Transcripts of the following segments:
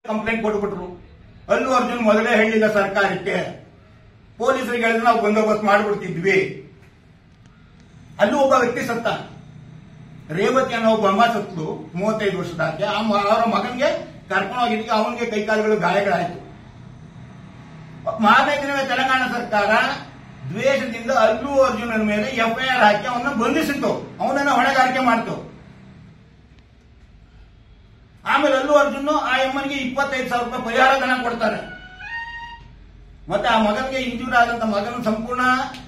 Complaint ಕೊಟ್ಬಿಟ್ರು. Allu Arjun ಮೊದಲೇ ಹೇಳಿಲ್ಲ ಸರ್ಕಾರಕ್ಕೆ, ಪೊಲೀಸರಿಗೆ ಹೇಳಿದ್ರೆ ನಾವು ಬಂದೋಬಸ್ತ್ ಮಾಡಿಬಿಡ್ತಿದ್ವಿ. ಅಲ್ಲೂ ಒಬ್ಬ ವ್ಯಕ್ತಿ ಸತ್ತ, ರೇವತಿ ಅನ್ನೋ ಒಬ್ಬ ಅಮ್ಮ ಸತ್ತು 35 ವರ್ಷದಾಕೆ. ಅವರ ಮಗನಿಗೆ ಕರ್ಕೊಂಡು ಹೋಗಿದ್ದಕ್ಕೆ ಅವನಿಗೆ ಕೈಕಾಲುಗಳು ಗಾಯಗಳಾಯಿತು. ಮಾರನೇ ದಿನವೇ ತೆಲಂಗಾಣ ಸರ್ಕಾರ ದ್ವೇಷದಿಂದ ಅಲ್ಲು ಅರ್ಜುನನ ಮೇಲೆ ಎಫ್ಐಆರ್ ಹಾಕಿ ಅವನ್ನ ಬಂಧಿಸಿತ್ತು, ಅವನನ್ನ ಹೊಣೆಗಾರಿಕೆ ಮಾಡ್ತು. ಆಮೇಲೆ ಅಲ್ಲು ಅರ್ಜುನ್ ಆ ಎಮ್ಮನಿಗೆ 25,000 ರೂಪಾಯಿ ಪರಿಹಾರ ಧನ ಕೊಡ್ತಾರೆ. ಮತ್ತೆ ಆ ಮಗನಿಗೆ ಇಂಜೂರ್ ಆದಂತ ಮಗನ ಸಂಪೂರ್ಣ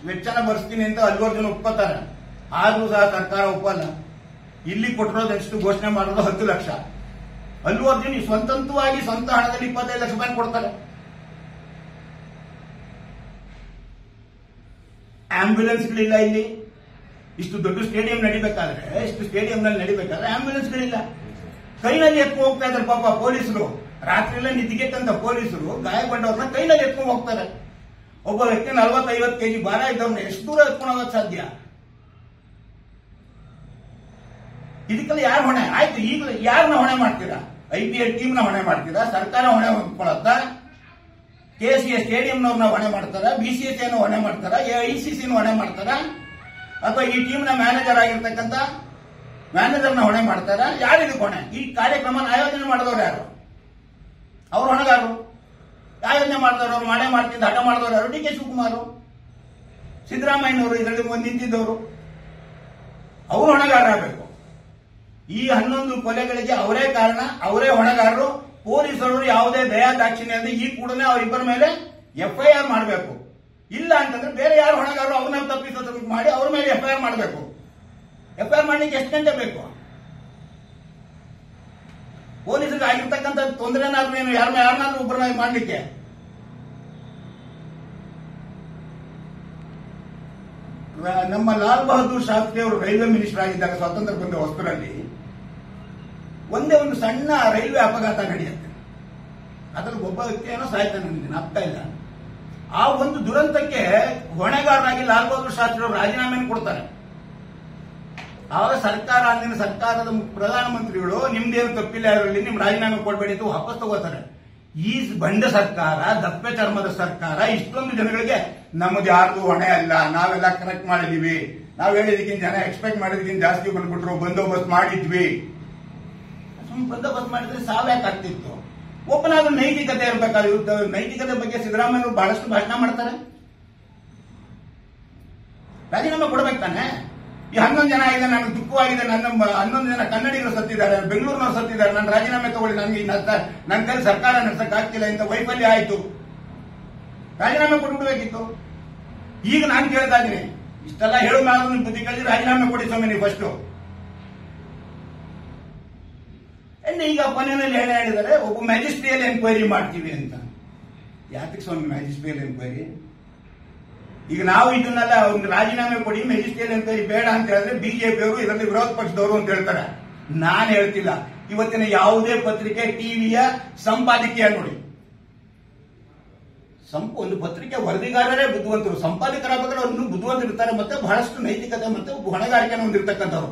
ವೆಚ್ಚನ ಭರಿಸ್ತೀನಿ ಅಂತ ಅಲ್ಲು ಅರ್ಜುನ್ ಒಪ್ಕೋತಾರೆ. ಆದ್ರೂ ಸಹ ಸರ್ಕಾರ ಒಪ್ಪಲ್ಲ. ಇಲ್ಲಿ ಕೊಟ್ಟಿರೋದೆಷ್ಟು ಘೋಷಣೆ ಮಾಡೋದು 10 ಲಕ್ಷ. ಅಲ್ಲು ಅರ್ಜುನ್ ಸ್ವಂತವಾಗಿ ಸ್ವಂತ ಹಣದಲ್ಲಿ 25 ಲಕ್ಷ ರೂಪಾಯಿ ಕೊಡ್ತಾರೆ. ಆಂಬ್ಯುಲೆನ್ಸ್ಗಳಿಲ್ಲ ಇಲ್ಲಿ. ಇಷ್ಟು ದೊಡ್ಡ ಸ್ಟೇಡಿಯಂ ನಡಿಬೇಕಾದ್ರೆ, ಇಷ್ಟು ಸ್ಟೇಡಿಯಂನಲ್ಲಿ ನಡಿಬೇಕಾದ್ರೆ ಆಂಬ್ಯುಲೆನ್ಸ್ಗಳಿಲ್ಲ. ಕೈನಲ್ಲಿ ಎತ್ಕೊಂಡು ಹೋಗ್ತಾ ಇದ್ದಾರೆ ಪಾಪ ಪೊಲೀಸರು. ರಾತ್ರಿ ಎಲ್ಲ ನಿದ್ಗೆಟ್ಟಂತ ಪೊಲೀಸರು ಗಾಯಗೊಂಡವ್ರನ್ನ ಕೈನಲ್ಲಿ ಎತ್ಕೊಂಡು ಹೋಗ್ತಾರೆ. ಒಬ್ಬ ವ್ಯಕ್ತಿ 40-50 ಕೆಜಿ ಭಾರ ಇದ್ದವ್ರನ್ನ ಎಷ್ಟು ದೂರ ಎತ್ಕೊಂಡು ಹೋಗೋದು ಸಾಧ್ಯ? ಇದಕ್ಕೆಲ್ಲ ಯಾರು ಹೊಣೆ? ಆಯ್ತು, ಈಗ ಯಾರನ್ನ ಹೊಣೆ ಮಾಡ್ತೀರಾ? IPL ಟೀಮ್ನ ಹೊಣೆ ಮಾಡ್ತೀರಾ? ಸರ್ಕಾರ ಹೊಣೆ ಹೊಂದ್ಕೊಳತ್ತಾ? KCA ಸ್ಟೇಡಿಯಂನವ್ರನ್ನ ಹೊಣೆ ಮಾಡ್ತಾರ? BCCI ಹೊಣೆ ಮಾಡ್ತಾರ? ICC ಹೊಣೆ ಮಾಡ್ತಾರ? ಅಥವಾ ಈ ಟೀಮ್ನ ಮ್ಯಾನೇಜರ್ ಆಗಿರ್ತಕ್ಕಂಥ ಮ್ಯಾನೇಜರ್ನ ಹೊಣೆ ಮಾಡ್ತಾರ? ಯಾರಿದು ಹೊಣೆ? ಈ ಕಾರ್ಯಕ್ರಮ ಆಯೋಜನೆ ಮಾಡಿದವ್ರು ಯಾರು? ಅವ್ರು ಹೊಣೆಗಾರರು. ಆಯೋಜನೆ ಮಾಡಿದವರು, ಅವ್ರು ಮಾಡೇ ಮಾಡ್ತಿದ್ದ ಹಠ ಮಾಡಿದವರು ಯಾರು? DK ಶಿವಕುಮಾರ್, ಸಿದ್ದರಾಮಯ್ಯನವರು ಇದರಲ್ಲಿ ನಿಂತಿದ್ದವರು. ಅವರು ಹೊಣೆಗಾರರಾಗಬೇಕು. ಈ 11 ಕೊಲೆಗಳಿಗೆ ಅವರೇ ಕಾರಣ, ಅವರೇ ಹೊಣೆಗಾರರು. ಪೊಲೀಸರು ಯಾವುದೇ ದಯಾ ದಾಕ್ಷಿಣ್ಯ ಅಂದ್ರೆ ಈ ಕೂಡಲೇ ಅವರಿಬ್ಬರ ಮೇಲೆ FIR ಮಾಡಬೇಕು. ಇಲ್ಲ ಅಂತಂದ್ರೆ ಬೇರೆ ಯಾರು ಹೊಣೆಗಾರರು ಅವ್ರನ್ನ ತಪ್ಪಿಸೋದು ಮಾಡಿ ಅವ್ರ ಮೇಲೆ FIR ಮಾಡಬೇಕು. FIR ಮಾಡ್ಲಿಕ್ಕೆ ಎಷ್ಟು ಗಂಟೆ ಬೇಕು? ಪೊಲೀಸರಿಗೆ ಆಗಿರ್ತಕ್ಕಂಥ ತೊಂದರೆನಾದ್ರೂ ಏನು ಯಾರನ್ನಾದ್ರೂ ಒಬ್ಬರನ್ನ ಮಾಡ್ಲಿಕ್ಕೆ? ನಮ್ಮ ಲಾಲ್ ಬಹದ್ದೂರ್ ಶಾಸ್ತ್ರಿ ಅವರು ರೈಲ್ವೆ ಮಿನಿಸ್ಟರ್ ಆಗಿದ್ದಾಗ ಸ್ವಾತಂತ್ರ್ಯ ಬಂದ ಹೊಸರಲ್ಲಿ ಒಂದೇ ಒಂದು ಸಣ್ಣ ರೈಲ್ವೆ ಅಪಘಾತ ನಡೆಯುತ್ತೆ. ಅದ್ರಲ್ಲಿ ಒಬ್ಬ ವ್ಯಕ್ತಿ ಏನೋ ಸಾಯ್ತಾನೆ, ನನಗೆ ನೆನಪ್ತಾ ಇಲ್ಲ. ಆ ಒಂದು ದುರಂತಕ್ಕೆ ಹೊಣೆಗಾರರಾಗಿ ಲಾಲ್ ಬಹದ್ದೂರ್ ಶಾಸ್ತ್ರಿ ಅವರು ರಾಜೀನಾಮೆಯನ್ನು ಕೊಡ್ತಾರೆ. ಆವಾಗ ಸರ್ಕಾರ, ಅಂದಿನ ಸರ್ಕಾರದ ಪ್ರಧಾನಮಂತ್ರಿಗಳು ನಿಮ್ದೇನು ತಪ್ಪಿಲ್ಲ ಅದರಲ್ಲಿ, ನಿಮ್ ರಾಜೀನಾಮೆ ಕೊಡಬೇಡಿ ಅಂತ ವಾಪಸ್ ತಗೋತಾರೆ. ಈ ಬಂಡ ಸರ್ಕಾರ, ದಪ್ಪೆ ಚರ್ಮದ ಸರ್ಕಾರ ಇಷ್ಟೊಂದು ಜನಗಳಿಗೆ ನಮ್ದು ಯಾರ್ದು ಹೊಣೆ ಅಲ್ಲ, ನಾವೆಲ್ಲ ಕರೆಕ್ಟ್ ಮಾಡಿದೀವಿ, ನಾವ್ ಹೇಳಿದಕ್ಕಿಂತ ಜನ ಎಕ್ಸ್ಪೆಕ್ಟ್ ಮಾಡಿದಕ್ಕಿಂತ ಜಾಸ್ತಿ ಬಂದ್ಬಿಟ್ರು, ಬಂದೋಬಸ್ತ್ ಮಾಡಿದ್ವಿ. ಬಂದೋಬಸ್ತ್ ಮಾಡಿದ್ರೆ ಸಾವ್ಯಾಕೆ ಆಗ್ತಿತ್ತು? ಒಬ್ಬನಾದ್ರೂ ನೈತಿಕತೆ ಇರಬೇಕಾದ್ರೆ, ನೈತಿಕತೆ ಬಗ್ಗೆ ಸಿದ್ದರಾಮಯ್ಯವರು ಬಹಳಷ್ಟು ಭಾಷಣ ಮಾಡ್ತಾರೆ. ರಾಜೀನಾಮೆ ಕೊಡಬೇಕು ತಾನೆ? ಈ 11 ಜನ ಆಗಿದೆ, ನನಗೆ ದುಃಖವಾಗಿದೆ, ನನ್ನ 11 ಜನ ಕನ್ನಡಿಗರು ಸತ್ತಿದ್ದಾರೆ, ಬೆಂಗಳೂರಿನವರು ಸತ್ತಿದ್ದಾರೆ, ನಾನು ರಾಜೀನಾಮೆ ತಗೊಳ್ಳಿ, ನನಗೆ ನನ್ನ ಕೈಲಿ ಸರ್ಕಾರ ನಡೆಸಕ್ ಆಗ್ತಿಲ್ಲ, ಇಂಥ ವೈಫಲ್ಯ ಆಯ್ತು, ರಾಜೀನಾಮೆ ಕೊಟ್ಬಿಡ್ಬೇಕಿತ್ತು. ಈಗ ನಾನು ಕೇಳ್ತಾ ಇದ್ದೀನಿ, ಇಷ್ಟೆಲ್ಲ ಹೇಳೋ ನಾನು ಬುದ್ಧಿ ಕಲಿಸಿ ರಾಜೀನಾಮೆ ಕೊಡಿ ಸ್ವಾಮಿ ನೀವು ಫಸ್ಟ್. ಈಗ ಕೊನೆಯಲ್ಲಿ ಹೇಳಿದ್ದಾರೆ ಒಬ್ಬ ಮ್ಯಾಜಿಸ್ಟ್ರಿಯಲ್ ಎನ್ಕ್ವೈರಿ ಮಾಡ್ತೀವಿ ಅಂತ. ಯಾತಕ್ಕೆ ಸ್ವಾಮಿ ಮ್ಯಾಜಿಸ್ಟ್ರಿಯಲ್ ಎನ್ಕ್ವೈರಿ? ಈಗ ನಾವು ಇದನ್ನೆಲ್ಲ ಒಂದು ರಾಜೀನಾಮೆ ಕೊಡಿ, ಮ್ಯಾಜಿಸ್ಟ್ರಿಯಲ್ ಎನ್ಕ್ವೈರಿ ಬೇಡ ಅಂತ ಹೇಳಿದ್ರೆ ಬಿಜೆಪಿಯವರು ಇದರಲ್ಲಿ ವಿರೋಧ ಪಕ್ಷದವರು ಅಂತ ಹೇಳ್ತಾರೆ. ನಾನು ಹೇಳ್ತಿಲ್ಲ. ಇವತ್ತಿನ ಯಾವುದೇ ಪತ್ರಿಕೆ, ಟಿವಿಯ ಸಂಪಾದಕೀಯ ನೋಡಿ, ಒಂದು ಪತ್ರಿಕೆ ವರದಿಗಾರರೇ ಬುದ್ಧಿವಂತರು, ಸಂಪಾದಕರಾಗಬೇಕಾದ್ರೆ ಒಂದು ಬುದ್ಧಿವಂತರಿರ್ತಾರೆ, ಮತ್ತೆ ಬಹಳಷ್ಟು ನೈತಿಕತೆ ಮತ್ತೆ ಹೊಣೆಗಾರಿಕೆಯನ್ನು ಹೊಂದಿರತಕ್ಕಂಥವ್ರು.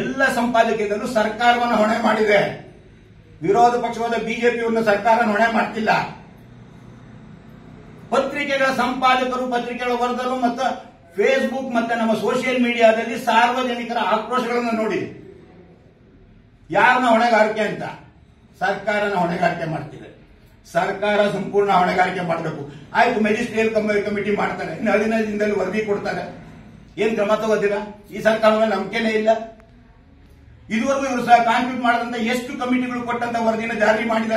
ಎಲ್ಲ ಸಂಪಾದಕೀಯದಲ್ಲೂ ಸರ್ಕಾರವನ್ನು ಹೊಣೆ ಮಾಡಿದೆ. ವಿರೋಧ ಪಕ್ಷವಾದ ಬಿಜೆಪಿಯನ್ನು ಸರ್ಕಾರ ಹೊಣೆ ಮಾಡ್ತಿಲ್ಲ. ಪತ್ರಿಕೆಗಳ ಸಂಪಾದಕರು, ಪತ್ರಿಕೆಗಳ ವರದಿಗಳು ಮತ್ತು ಫೇಸ್ಬುಕ್ ಮತ್ತೆ ನಮ್ಮ ಸೋಷಿಯಲ್ ಮೀಡಿಯಾದಲ್ಲಿ ಸಾರ್ವಜನಿಕರ ಆಕ್ರೋಶಗಳನ್ನು ನೋಡಿ. ಯಾರನ್ನ ಹೊಣೆಗಾರಿಕೆ ಅಂತ? ಸರ್ಕಾರನ ಹೊಣೆಗಾರಿಕೆ ಮಾಡ್ತಿದೆ. ಸರ್ಕಾರ ಸಂಪೂರ್ಣ ಹೊಣೆಗಾರಿಕೆ ಮಾಡಬೇಕು. ಆಯ್ತು, ಮ್ಯಾಜಿಸ್ಟ್ರಿಯಲ್ ಕಮಿಟಿ ಮಾಡ್ತಾರೆ, ಇನ್ನು 15 ದಿನದಲ್ಲಿ ವರದಿ ಕೊಡ್ತಾರೆ. ಏನ್ ಕ್ರಮ ತಗೋತೀರಾ? ಈ ಸರ್ಕಾರದ ಮೇಲೆ ನಂಬಿಕೆನೇ ಇಲ್ಲ. ಇದುವರೆಗೂ ಇವರು ಸಹ ಕಾನ್ಸ್ಟಿಟ್ಯೂಟ್ ಮಾಡದಂತ ಎಷ್ಟು ಕಮಿಟಿಗಳು ಕೊಟ್ಟಂತ ವರದಿನ ಜಾರಿ ಮಾಡಿದ್ದಾರೆ.